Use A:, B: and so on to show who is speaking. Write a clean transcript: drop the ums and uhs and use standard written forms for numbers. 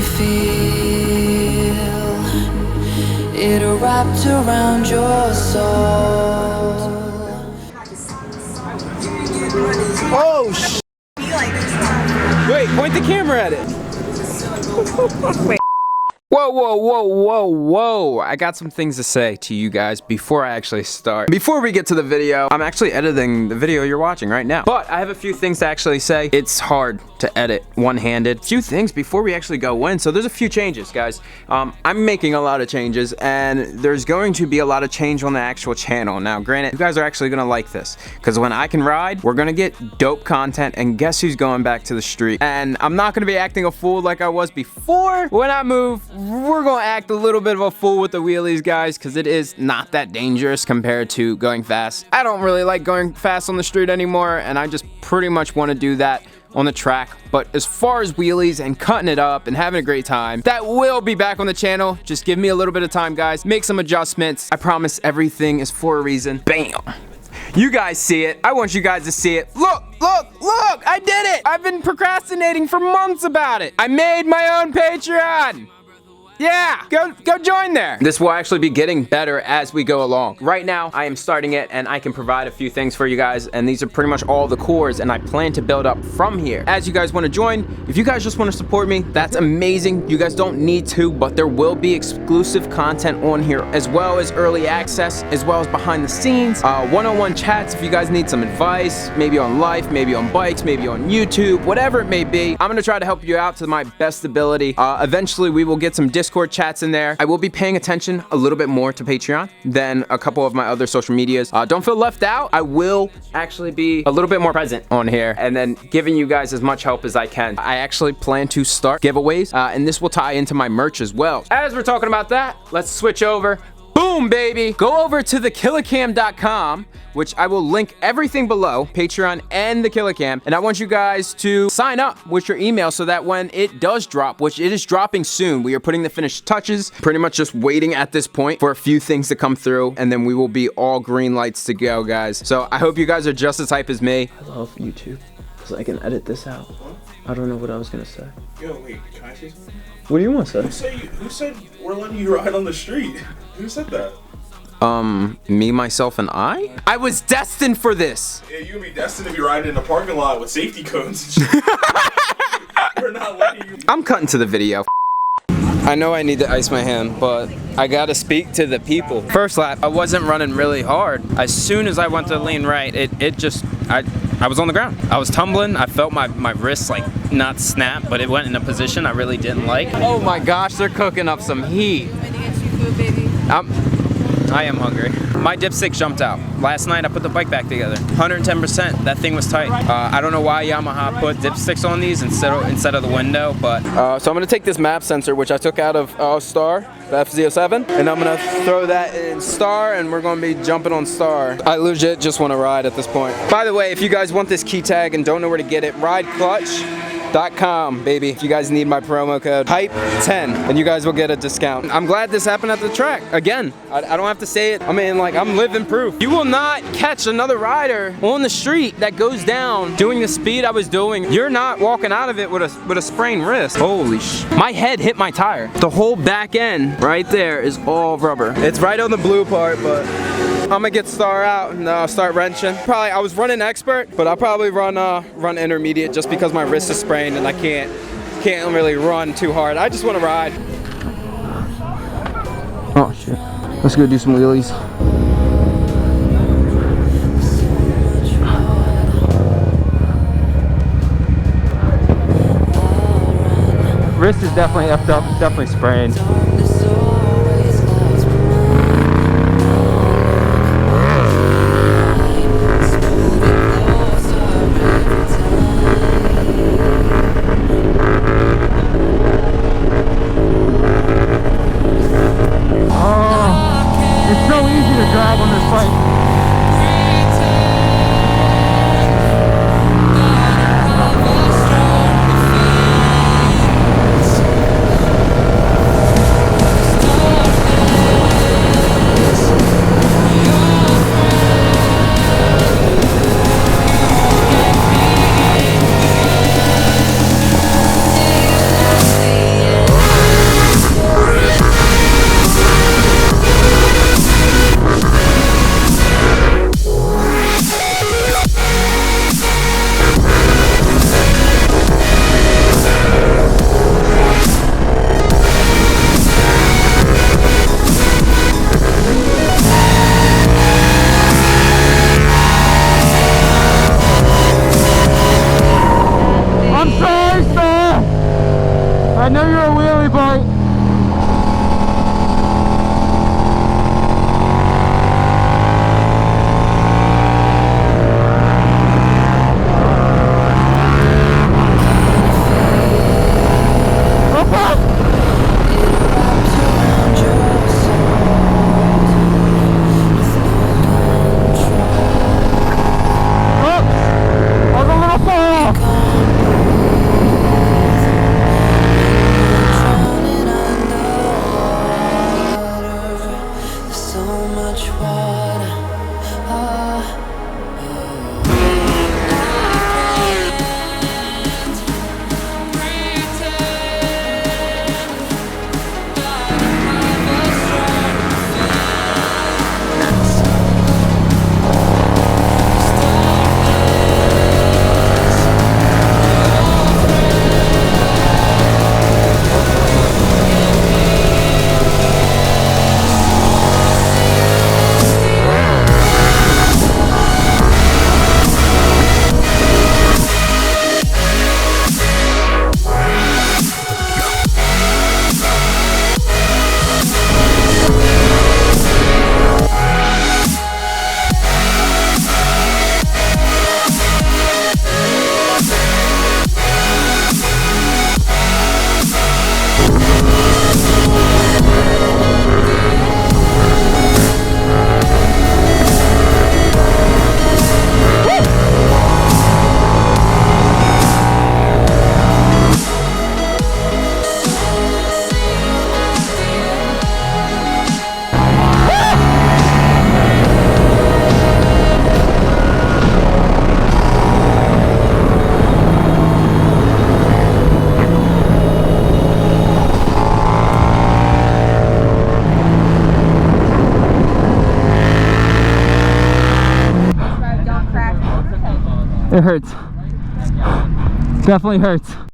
A: you feel it wrapped around your soul.
B: Oh, wait, point the camera at it. Wait. Whoa, whoa, whoa, whoa, whoa. I got some things to say to you guys before I actually start. Before we get to the video, I'm actually editing the video you're watching right now. But I have a few things to actually say. It's hard to edit one-handed. A few things before we actually go in. So there's a few changes, guys. I'm making a lot of changes, and there's going to be a lot of change on the actual channel. Now, granted, you guys are actually gonna like this, because when I can ride, we're gonna get dope content, and guess who's going back to the street? And I'm not gonna be acting a fool like I was before. When I move, we're gonna act a little bit of a fool with the wheelies, guys, because it is not that dangerous compared to going fast. I don't really like going fast on the street anymore, and I just pretty much want to do that on the track. But as far as wheelies and cutting it up and having a great time, that will be back on the channel. Just give me a little bit of time, guys. Make some adjustments. I promise everything is for a reason. Bam! You guys see it. I want you guys to see it. Look, look, look! I did it! I've been procrastinating for months about it. I made my own Patreon. Yeah, go join there. This will actually be getting better as we go along. Right now, I am starting it, and I can provide a few things for you guys, and these are pretty much all the cores, and I plan to build up from here. As you guys want to join, if you guys just want to support me, that's amazing. You guys don't need to, but there will be exclusive content on here, as well as early access, as well as behind the scenes, one-on-one chats if you guys need some advice, maybe on life, maybe on bikes, maybe on YouTube, whatever it may be. I'm gonna try to help you out to my best ability. Eventually, we will get some Discord chats in there. I will be paying attention a little bit more to Patreon than a couple of my other social medias. Don't feel left out. I will actually be a little bit more present on here, and then giving you guys as much help as I can. I actually plan to start giveaways, and this will tie into my merch as well. As we're talking about that, let's switch over. Boom, baby! Go over to TheKilaCam.com, which I will link everything below, Patreon and TheKilaCam, and I want you guys to sign up with your email so that when it does drop, which it is dropping soon, we are putting the finished touches, pretty much just waiting at this point for a few things to come through, and then we will be all green lights to go, guys. So I hope you guys are just as hype as me. I love YouTube, because I can edit this out. I don't know what I was gonna say.
C: Yo, wait, can I say something?
B: What do you want to say?
C: Who said we're letting you ride on the street? Who said that?
B: Me, myself, and I? I was destined for this!
C: Yeah, you'd be destined to be riding in a parking lot with safety cones and shit. We're not letting you.
B: I'm cutting to the video. I know I need to ice my hand, but I gotta speak to the people. First lap, I wasn't running really hard. As soon as I went to lean right, I was on the ground. I was tumbling. I felt my wrist like not snap, but it went in a position I really didn't like. Oh my gosh, they're cooking up some heat.
D: Want to get you food, baby?
B: I am hungry. My dipstick jumped out. Last night I put the bike back together. 110%. That thing was tight. I don't know why Yamaha put dipsticks on these instead of the window, but so I'm gonna take this map sensor, which I took out of Star, the FZ07, and I'm gonna throw that in Star, and we're gonna be jumping on Star. I legit just want to ride at this point. By the way, if you guys want this key tag and don't know where to get it, rideclutch.com, baby. If you guys need my promo code HYPE10, and you guys will get a discount. I'm glad this happened at the track. Again, I don't have to say it. I mean, like, I'm living proof. You will not catch another rider on the street that goes down doing the speed I was doing. You're not walking out of it with a sprained wrist. Holy sh! My head hit my tire. The whole back end right there is all rubber. It's right on the blue part, but I'm gonna get Star out and start wrenching. Probably, I was running expert, but I'll probably run intermediate just because my wrist is sprained and I can't really run too hard. I just want to ride. Oh shit. Let's go do some wheelies. Wrist is definitely effed up, it's definitely sprained. It's so easy to drive on this bike. wheelie, boy. It hurts. Definitely hurts.